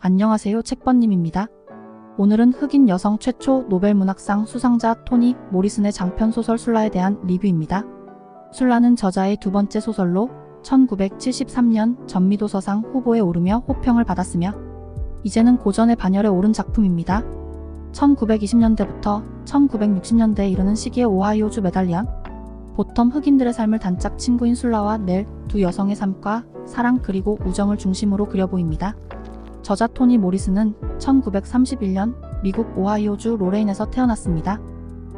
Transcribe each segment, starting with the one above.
안녕하세요, 책번님입니다. 오늘은 흑인 여성 최초 노벨문학상 수상자 토니 모리슨의 장편 소설 술라에 대한 리뷰입니다. 술라는 저자의 두 번째 소설로 1973년 전미도서상 후보에 오르며 호평을 받았으며 이제는 고전의 반열에 오른 작품입니다. 1920년대부터 1960년대에 이르는 시기의 오하이오주 메달리언 보텀 흑인들의 삶을 단짝 친구인 술라와 넬 두 여성의 삶과 사랑 그리고 우정을 중심으로 그려 보입니다. 저자 토니 모리슨은 1931년 미국 오하이오주 로레인에서 태어났습니다.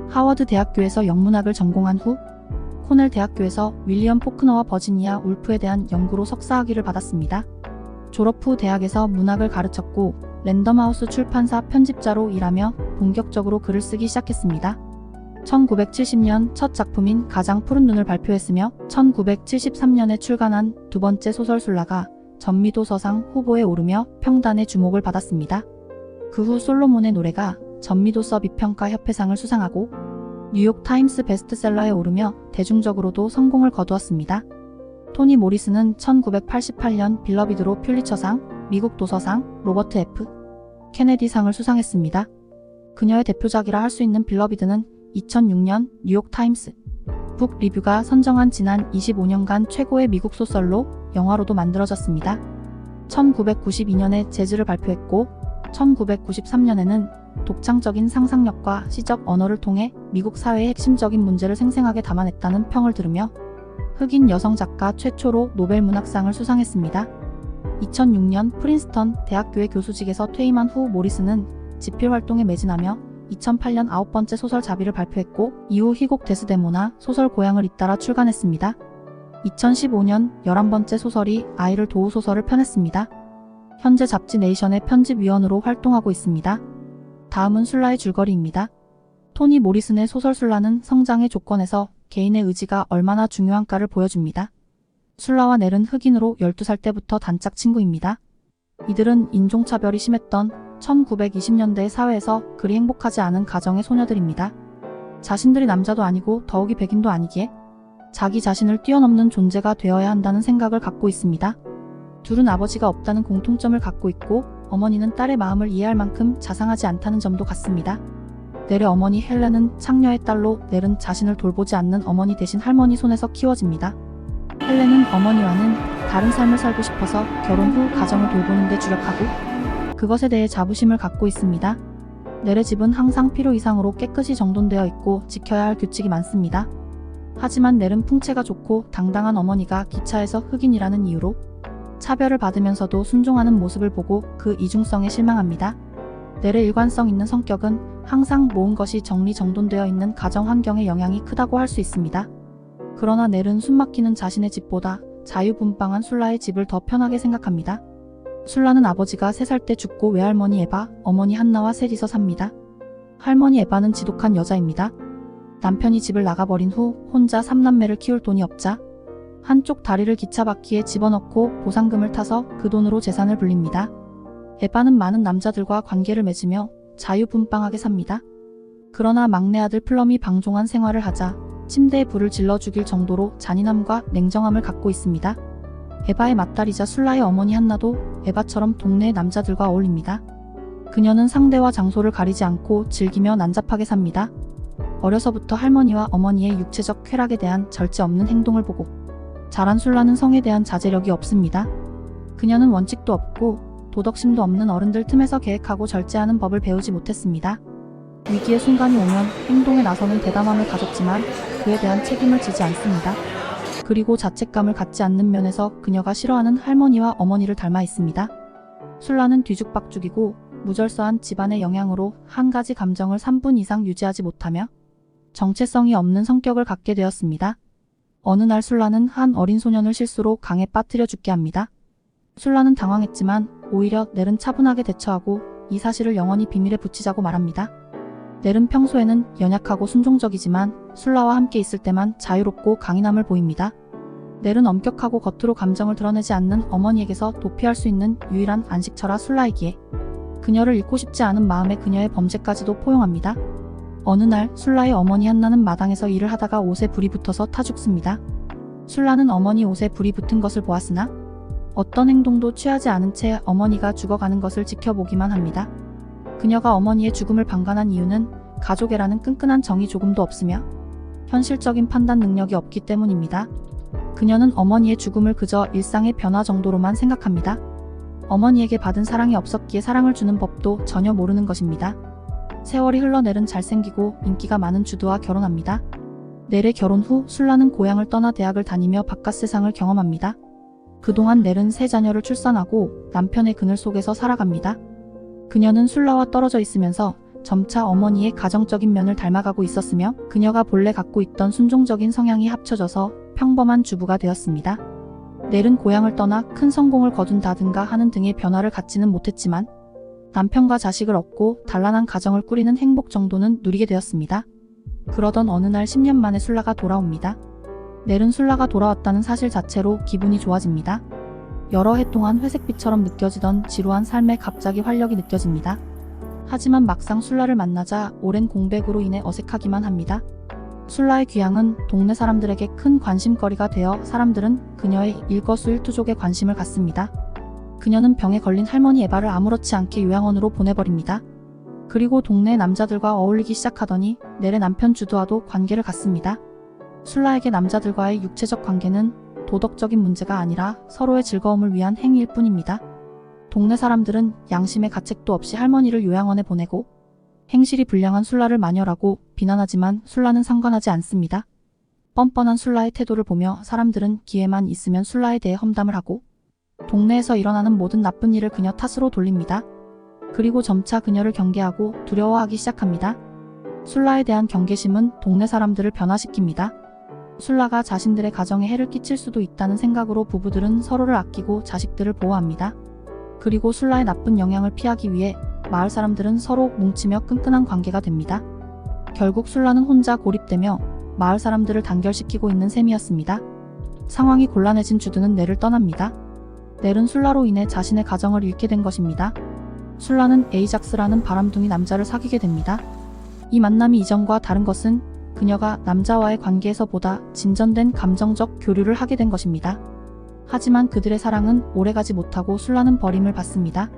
하워드 대학교에서 영문학을 전공한 후 코넬 대학교에서 윌리엄 포크너와 버지니아 울프에 대한 연구로 석사학위를 받았습니다. 졸업 후 대학에서 문학을 가르쳤고 랜덤하우스 출판사 편집자로 일하며 본격적으로 글을 쓰기 시작했습니다. 1970년 첫 작품인 가장 푸른 눈을 발표했으며 1973년에 출간한 두 번째 소설 술라가 전미도서상 후보에 오르며 평단의 주목을 받았습니다. 그 후 솔로몬의 노래가 전미도서 비평가 협회상을 수상하고 뉴욕타임스 베스트셀러에 오르며 대중적으로도 성공을 거두었습니다. 토니 모리슨은 1988년 빌러비드로 퓰리처상, 미국 도서상, 로버트 F. 케네디상을 수상했습니다. 그녀의 대표작이라 할 수 있는 빌러비드는 2006년 뉴욕타임스 북 리뷰가 선정한 지난 25년간 최고의 미국 소설로 영화로도 만들어졌습니다. 1992년에 재즈를 발표했고 1993년에는 독창적인 상상력과 시적 언어를 통해 미국 사회의 핵심적인 문제를 생생하게 담아냈다는 평을 들으며 흑인 여성 작가 최초로 노벨문학상을 수상했습니다. 2006년 프린스턴 대학교의 교수직에서 퇴임한 후 모리슨은 집필 활동에 매진하며 2008년 9번째 소설 자비를 발표했고 이후 희곡 데스데모나 소설 고향을 잇따라 출간했습니다. 2015년 11번째 소설이 아이를 도우 소설을 펴냈습니다. 현재 잡지 네이션의 편집위원으로 활동하고 있습니다. 다음은 술라의 줄거리입니다. 토니 모리슨의 소설 술라는 성장의 조건에서 개인의 의지가 얼마나 중요한가를 보여줍니다. 술라와 넬은 흑인으로 12살 때부터 단짝 친구입니다. 이들은 인종차별이 심했던 1920년대 사회에서 그리 행복하지 않은 가정의 소녀들입니다. 자신들이 남자도 아니고 더욱이 백인도 아니기에 자기 자신을 뛰어넘는 존재가 되어야 한다는 생각을 갖고 있습니다. 둘은 아버지가 없다는 공통점을 갖고 있고 어머니는 딸의 마음을 이해할 만큼 자상하지 않다는 점도 같습니다. 넬의 어머니 헬렌은 창녀의 딸로 넬은 자신을 돌보지 않는 어머니 대신 할머니 손에서 키워집니다. 헬렌은 어머니와는 다른 삶을 살고 싶어서 결혼 후 가정을 돌보는 데 주력하고 그것에 대해 자부심을 갖고 있습니다. 넬의 집은 항상 필요 이상으로 깨끗이 정돈되어 있고 지켜야 할 규칙이 많습니다. 하지만 넬은 풍채가 좋고 당당한 어머니가 기차에서 흑인이라는 이유로 차별을 받으면서도 순종하는 모습을 보고 그 이중성에 실망합니다. 넬의 일관성 있는 성격은 항상 모은 것이 정리정돈되어 있는 가정 환경의 영향이 크다고 할 수 있습니다. 그러나 넬은 숨막히는 자신의 집보다 자유분방한 술라의 집을 더 편하게 생각합니다. 술라는 아버지가 3살 때 죽고 외할머니 에바, 어머니 한나와 셋이서 삽니다. 할머니 에바는 지독한 여자입니다. 남편이 집을 나가버린 후 혼자 3남매를 키울 돈이 없자 한쪽 다리를 기차 바퀴에 집어넣고 보상금을 타서 그 돈으로 재산을 불립니다. 에바는 많은 남자들과 관계를 맺으며 자유분방하게 삽니다. 그러나 막내 아들 플럼이 방종한 생활을 하자 침대에 불을 질러 죽일 정도로 잔인함과 냉정함을 갖고 있습니다. 에바의 맏딸이자 술라의 어머니 한나도 에바처럼 동네 남자들과 어울립니다. 그녀는 상대와 장소를 가리지 않고 즐기며 난잡하게 삽니다. 어려서부터 할머니와 어머니의 육체적 쾌락에 대한 절제 없는 행동을 보고 자란 술라는 성에 대한 자제력이 없습니다. 그녀는 원칙도 없고 도덕심도 없는 어른들 틈에서 계획하고 절제하는 법을 배우지 못했습니다. 위기의 순간이 오면 행동에 나서는 대담함을 가졌지만 그에 대한 책임을 지지 않습니다. 그리고 자책감을 갖지 않는 면에서 그녀가 싫어하는 할머니와 어머니를 닮아 있습니다. 술라는 뒤죽박죽이고 무절서한 집안의 영향으로 한 가지 감정을 3분 이상 유지하지 못하며 정체성이 없는 성격을 갖게 되었습니다. 어느 날 술라는 한 어린 소년을 실수로 강에 빠뜨려 죽게 합니다. 술라는 당황했지만 오히려 넬은 차분하게 대처하고 이 사실을 영원히 비밀에 붙이자고 말합니다. 넬은 평소에는 연약하고 순종적이지만 술라와 함께 있을 때만 자유롭고 강인함을 보입니다. 넬은 엄격하고 겉으로 감정을 드러내지 않는 어머니에게서 도피할 수 있는 유일한 안식처라 술라이기에 그녀를 잃고 싶지 않은 마음에 그녀의 범죄까지도 포용합니다. 어느 날 술라의 어머니 한나는 마당에서 일을 하다가 옷에 불이 붙어서 타 죽습니다. 술라는 어머니 옷에 불이 붙은 것을 보았으나 어떤 행동도 취하지 않은 채 어머니가 죽어가는 것을 지켜보기만 합니다. 그녀가 어머니의 죽음을 방관한 이유는 가족애라는 끈끈한 정이 조금도 없으며 현실적인 판단 능력이 없기 때문입니다. 그녀는 어머니의 죽음을 그저 일상의 변화 정도로만 생각합니다. 어머니에게 받은 사랑이 없었기에 사랑을 주는 법도 전혀 모르는 것입니다. 세월이 흘러 넬은 잘생기고 인기가 많은 주드와 결혼합니다. 넬의 결혼 후 술라는 고향을 떠나 대학을 다니며 바깥 세상을 경험합니다. 그동안 넬은 세 자녀를 출산하고 남편의 그늘 속에서 살아갑니다. 그녀는 술라와 떨어져 있으면서 점차 어머니의 가정적인 면을 닮아가고 있었으며 그녀가 본래 갖고 있던 순종적인 성향이 합쳐져서 평범한 주부가 되었습니다. 넬은 고향을 떠나 큰 성공을 거둔다든가 하는 등의 변화를 갖지는 못했지만 남편과 자식을 얻고 단란한 가정을 꾸리는 행복 정도는 누리게 되었습니다. 그러던 어느 날 10년 만에 술라가 돌아옵니다. 넬은 술라가 돌아왔다는 사실 자체로 기분이 좋아집니다. 여러 해 동안 회색빛처럼 느껴지던 지루한 삶에 갑자기 활력이 느껴집니다. 하지만 막상 술라를 만나자 오랜 공백으로 인해 어색하기만 합니다. 술라의 귀향은 동네 사람들에게 큰 관심거리가 되어 사람들은 그녀의 일거수일투족에 관심을 갖습니다. 그녀는 병에 걸린 할머니 에바를 아무렇지 않게 요양원으로 보내버립니다. 그리고 동네 남자들과 어울리기 시작하더니 넬의 남편 주드와도 관계를 갖습니다. 술라에게 남자들과의 육체적 관계는 도덕적인 문제가 아니라 서로의 즐거움을 위한 행위일 뿐입니다. 동네 사람들은 양심의 가책도 없이 할머니를 요양원에 보내고 행실이 불량한 술라를 마녀라고 비난하지만 술라는 상관하지 않습니다. 뻔뻔한 술라의 태도를 보며 사람들은 기회만 있으면 술라에 대해 험담을 하고 동네에서 일어나는 모든 나쁜 일을 그녀 탓으로 돌립니다. 그리고 점차 그녀를 경계하고 두려워하기 시작합니다. 술라에 대한 경계심은 동네 사람들을 변화시킵니다. 술라가 자신들의 가정에 해를 끼칠 수도 있다는 생각으로 부부들은 서로를 아끼고 자식들을 보호합니다. 그리고 술라의 나쁜 영향을 피하기 위해 마을 사람들은 서로 뭉치며 끈끈한 관계가 됩니다. 결국 술라는 혼자 고립되며 마을 사람들을 단결시키고 있는 셈이었습니다. 상황이 곤란해진 주드는 넬을 떠납니다. 넬은 술라로 인해 자신의 가정을 잃게 된 것입니다. 술라는 에이작스라는 바람둥이 남자를 사귀게 됩니다. 이 만남이 이전과 다른 것은 그녀가 남자와의 관계에서 보다 진전된 감정적 교류를 하게 된 것입니다. 하지만 그들의 사랑은 오래가지 못하고 술라는 버림을 받습니다.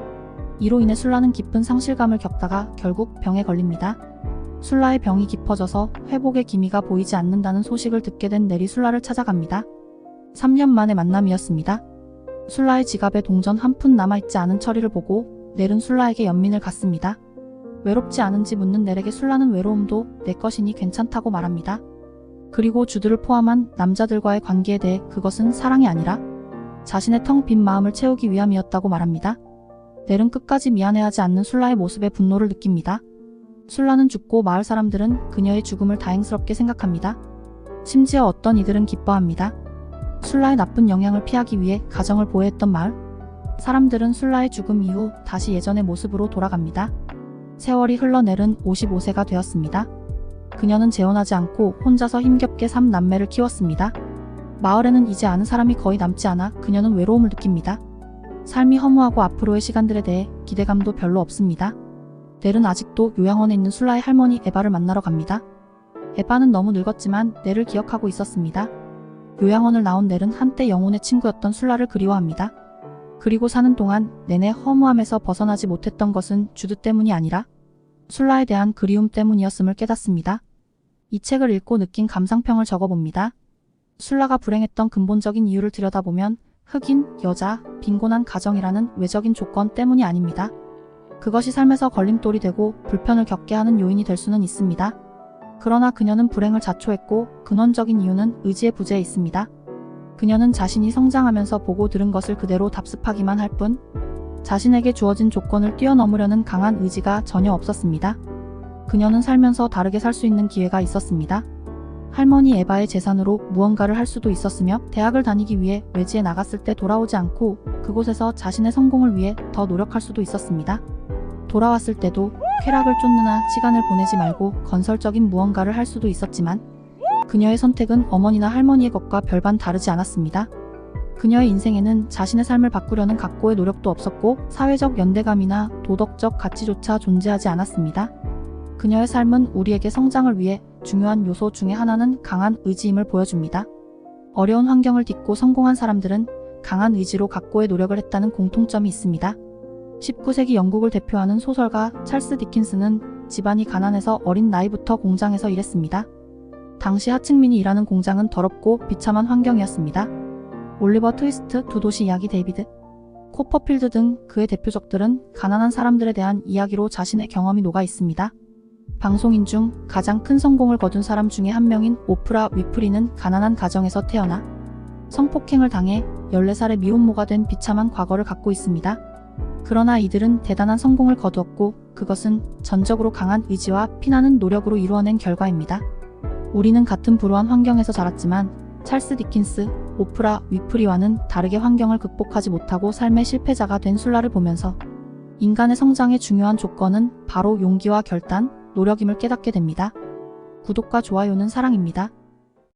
이로 인해 술라는 깊은 상실감을 겪다가 결국 병에 걸립니다. 술라의 병이 깊어져서 회복의 기미가 보이지 않는다는 소식을 듣게 된 넬이 술라를 찾아갑니다. 3년 만의 만남이었습니다. 술라의 지갑에 동전 한 푼 남아있지 않은 처리를 보고 넬은 술라에게 연민을 갖습니다. 외롭지 않은지 묻는 넬에게 술라는 외로움도 내 것이니 괜찮다고 말합니다. 그리고 주드를 포함한 남자들과의 관계에 대해 그것은 사랑이 아니라 자신의 텅 빈 마음을 채우기 위함이었다고 말합니다. 넬은 끝까지 미안해하지 않는 술라의 모습에 분노를 느낍니다. 술라는 죽고 마을 사람들은 그녀의 죽음을 다행스럽게 생각합니다. 심지어 어떤 이들은 기뻐합니다. 술라의 나쁜 영향을 피하기 위해 가정을 보호했던 마을 사람들은 술라의 죽음 이후 다시 예전의 모습으로 돌아갑니다. 세월이 흘러 넬은 55세가 되었습니다. 그녀는 재혼하지 않고 혼자서 힘겹게 3남매를 키웠습니다. 마을에는 이제 아는 사람이 거의 남지 않아 그녀는 외로움을 느낍니다. 삶이 허무하고 앞으로의 시간들에 대해 기대감도 별로 없습니다. 넬은 아직도 요양원에 있는 술라의 할머니 에바를 만나러 갑니다. 에바는 너무 늙었지만 넬을 기억하고 있었습니다. 요양원을 나온 넬은 한때 영혼의 친구였던 술라를 그리워합니다. 그리고 사는 동안 내내 허무함에서 벗어나지 못했던 것은 주드 때문이 아니라 술라에 대한 그리움 때문이었음을 깨닫습니다. 이 책을 읽고 느낀 감상평을 적어봅니다. 술라가 불행했던 근본적인 이유를 들여다보면 흑인, 여자, 빈곤한 가정이라는 외적인 조건 때문이 아닙니다. 그것이 삶에서 걸림돌이 되고 불편을 겪게 하는 요인이 될 수는 있습니다. 그러나 그녀는 불행을 자초했고 근원적인 이유는 의지의 부재에 있습니다. 그녀는 자신이 성장하면서 보고 들은 것을 그대로 답습하기만 할 뿐 자신에게 주어진 조건을 뛰어넘으려는 강한 의지가 전혀 없었습니다. 그녀는 살면서 다르게 살 수 있는 기회가 있었습니다. 할머니 에바의 재산으로 무언가를 할 수도 있었으며 대학을 다니기 위해 외지에 나갔을 때 돌아오지 않고 그곳에서 자신의 성공을 위해 더 노력할 수도 있었습니다. 돌아왔을 때도 쾌락을 쫓느라 시간을 보내지 말고 건설적인 무언가를 할 수도 있었지만 그녀의 선택은 어머니나 할머니의 것과 별반 다르지 않았습니다. 그녀의 인생에는 자신의 삶을 바꾸려는 각고의 노력도 없었고 사회적 연대감이나 도덕적 가치조차 존재하지 않았습니다. 그녀의 삶은 우리에게 성장을 위해 중요한 요소 중에 하나는 강한 의지임을 보여줍니다. 어려운 환경을 딛고 성공한 사람들은 강한 의지로 각고의 노력을 했다는 공통점이 있습니다. 19세기 영국을 대표하는 소설가 찰스 디킨스는 집안이 가난해서 어린 나이부터 공장에서 일했습니다. 당시 하층민이 일하는 공장은 더럽고 비참한 환경이었습니다. 올리버 트위스트, 두 도시 이야기, 데이비드 코퍼필드 등 그의 대표작들은 가난한 사람들에 대한 이야기로 자신의 경험이 녹아 있습니다. 방송인 중 가장 큰 성공을 거둔 사람 중에 한 명인 오프라 위프리는 가난한 가정에서 태어나 성폭행을 당해 14살의 미혼모가 된 비참한 과거를 갖고 있습니다. 그러나 이들은 대단한 성공을 거두었고 그것은 전적으로 강한 의지와 피나는 노력으로 이루어낸 결과입니다. 우리는 같은 불우한 환경에서 자랐지만 찰스 디킨스, 오프라 위프리와는 다르게 환경을 극복하지 못하고 삶의 실패자가 된 술라를 보면서 인간의 성장의 중요한 조건은 바로 용기와 결단, 노력임을 깨닫게 됩니다. 구독과 좋아요는 사랑입니다.